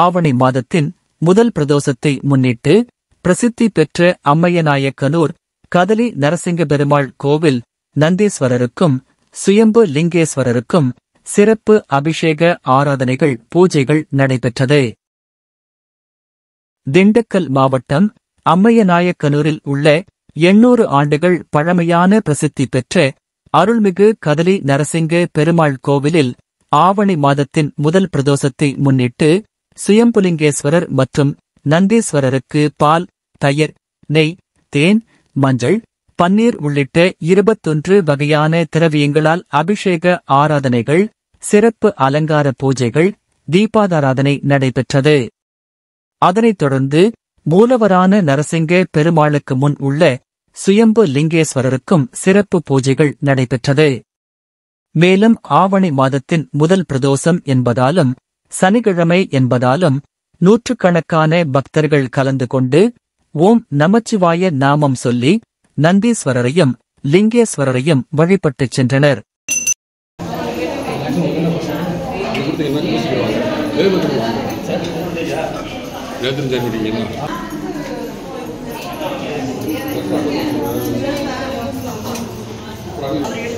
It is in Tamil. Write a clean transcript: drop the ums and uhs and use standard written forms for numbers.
ஆவணி மாதத்தின் முதல் பிரதோஷத்தை முன்னிட்டு பிரசித்தி பெற்ற அம்மையநாயக்கனூர் கதலி நரசிங்க பெருமாள் கோவில் நந்தீஸ்வரருக்கும் சுயம்பு லிங்கேஸ்வரருக்கும் சிறப்பு அபிஷேக ஆராதனைகள் பூஜைகள் நடைபெற்றது. திண்டுக்கல் மாவட்டம் அம்மையநாயக்கனூரில் உள்ள 800 ஆண்டுகள் பழமையான பிரசித்தி பெற்ற அருள்மிகு கதலி நரசிங்க பெருமாள் கோவிலில் ஆவணி மாதத்தின் முதல் பிரதோஷத்தை முன்னிட்டு சுயம்புலிங்கேஸ்வரர் மற்றும் நந்தீஸ்வரருக்கு பால், தயிர், நெய், தேன், மஞ்சள், பன்னீர் உள்ளிட்ட 21 வகையான திரவியங்களால் அபிஷேக ஆராதனைகள், சிறப்பு அலங்கார பூஜைகள், தீபாதாராதனை நடைபெற்றது. அதனைத் தொடர்ந்து மூலவரான நரசிங்க பெருமாளுக்கு முன் உள்ள சுயம்பு லிங்கேஸ்வரருக்கும் சிறப்பு பூஜைகள் நடைபெற்றது. மேலும் ஆவணி மாதத்தின் முதல் பிரதோஷம் என்பதாலும் சனிக்கிழமை என்பதாலும் நூற்றுக்கணக்கான பக்தர்கள் கலந்து கொண்டு ஓம் நமச்சிவாய நாமம் சொல்லி நந்தீஸ்வரரையும் லிங்கேஸ்வரரையும் வழிபட்டுச் சென்றனர். Gracias.